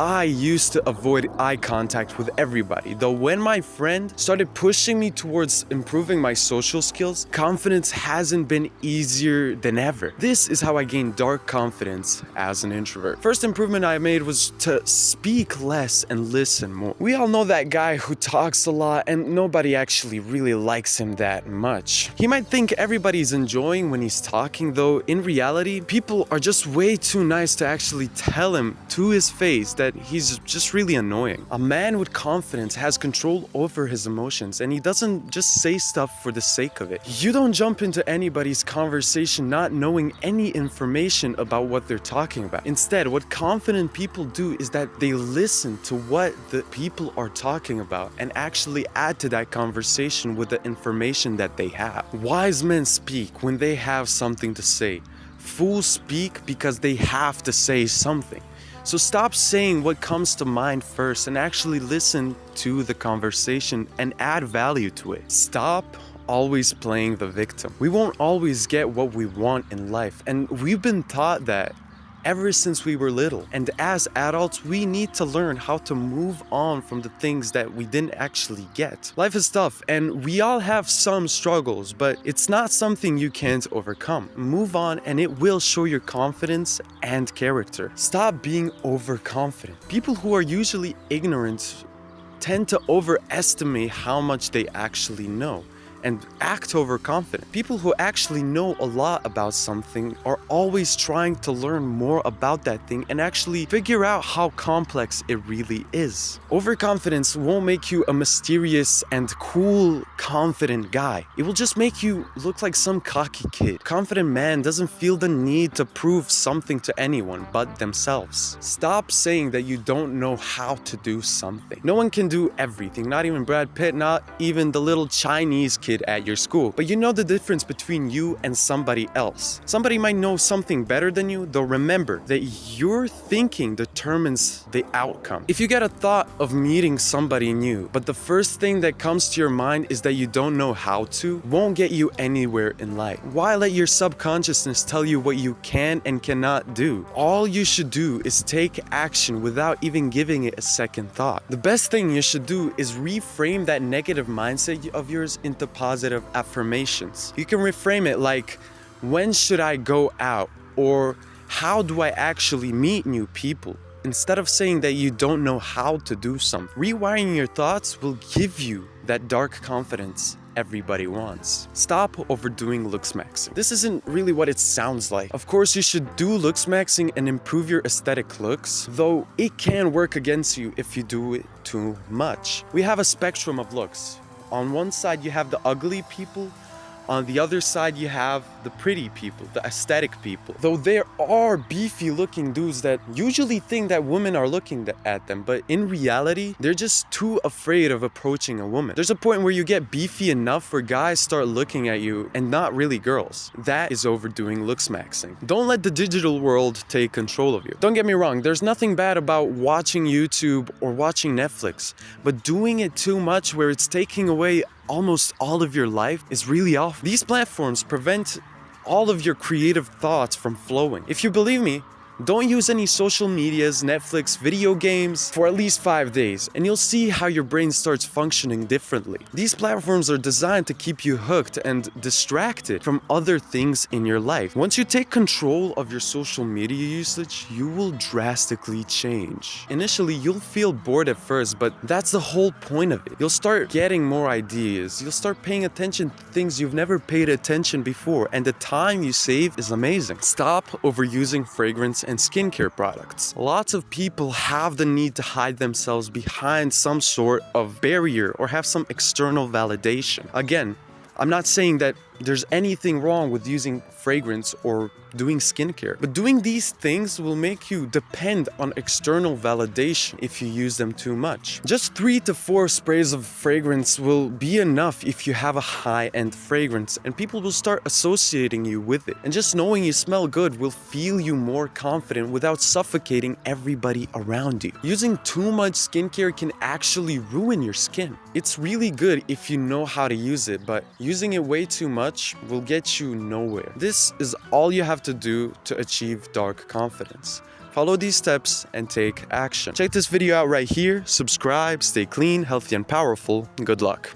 I used to avoid eye contact with everybody, though when my friend started pushing me towards improving my social skills, confidence hasn't been easier than ever. This is how I gained dark confidence as an introvert. First improvement I made was to speak less and listen more. We all know that guy who talks a lot and nobody actually really likes him that much. He might think everybody's enjoying when he's talking, though in reality, people are just way too nice to actually tell him to his face that he's just really annoying. A man with confidence has control over his emotions, and he doesn't just say stuff for the sake of it. You don't jump into anybody's conversation not knowing any information about what they're talking about. Instead, what confident people do is that they listen to what the people are talking about and actually add to that conversation with the information that they have. Wise men speak when they have something to say. Fools speak because they have to say something. So stop saying what comes to mind first and actually listen to the conversation and add value to it. Stop always playing the victim. We won't always get what we want in life, and we've been taught that ever since we were little. And as adults, we need to learn how to move on from the things that we didn't actually get. Life is tough, and we all have some struggles, but it's not something you can't overcome. Move on, and it will show your confidence and character. Stop being overconfident. People who are usually ignorant tend to overestimate how much they actually know and act overconfident. People who actually know a lot about something are always trying to learn more about that thing and actually figure out how complex it really is. Overconfidence won't make you a mysterious and cool, confident guy. It will just make you look like some cocky kid. Confident man doesn't feel the need to prove something to anyone but themselves. Stop saying that you don't know how to do something. No one can do everything, not even Brad Pitt, not even the little Chinese kid at your school. But you know the difference between you and somebody else. Somebody might know something better than you, though remember that your thinking determines the outcome. If you get a thought of meeting somebody new, but the first thing that comes to your mind is that you don't know how to, won't get you anywhere in life. Why let your subconsciousness tell you what you can and cannot do? All you should do is take action without even giving it a second thought. The best thing you should do is reframe that negative mindset of yours into positive affirmations. You can reframe it like, when should I go out? Or how do I actually meet new people? Instead of saying that you don't know how to do something. Rewiring your thoughts will give you that dark confidence everybody wants. Stop overdoing looks maxing. This isn't really what it sounds like. Of course, you should do looks maxing and improve your aesthetic looks, though it can work against you if you do it too much. We have a spectrum of looks. On one side, you have the ugly people. On the other side, you have the pretty people, the aesthetic people. Though there are beefy looking dudes that usually think that women are looking at them, but in reality, they're just too afraid of approaching a woman. There's a point where you get beefy enough where guys start looking at you and not really girls. That is overdoing looks maxing. Don't let the digital world take control of you. Don't get me wrong, there's nothing bad about watching YouTube or watching Netflix, but doing it too much where it's taking away almost all of your life is really off. These platforms prevent all of your creative thoughts from flowing. If you believe me, don't use any social medias, Netflix, video games for at least 5 days, and you'll see how your brain starts functioning differently. These platforms are designed to keep you hooked and distracted from other things in your life. Once you take control of your social media usage, you will drastically change. Initially, you'll feel bored at first, but that's the whole point of it. You'll start getting more ideas. You'll start paying attention to things you've never paid attention before, and the time you save is amazing. Stop overusing fragrance and skincare products. Lots of people have the need to hide themselves behind some sort of barrier or have some external validation. Again, I'm not saying that there's anything wrong with using fragrance or doing skincare, but doing these things will make you depend on external validation if you use them too much. Just 3 to 4 sprays of fragrance will be enough if you have a high-end fragrance, and people will start associating you with it. And just knowing you smell good will feel you more confident without suffocating everybody around you. Using too much skincare can actually ruin your skin. It's really good if you know how to use it, but using it way too much will get you nowhere. This is all you have to do to achieve dark confidence. Follow these steps and take action. Check this video out right here, subscribe, stay clean, healthy, and powerful, and good luck.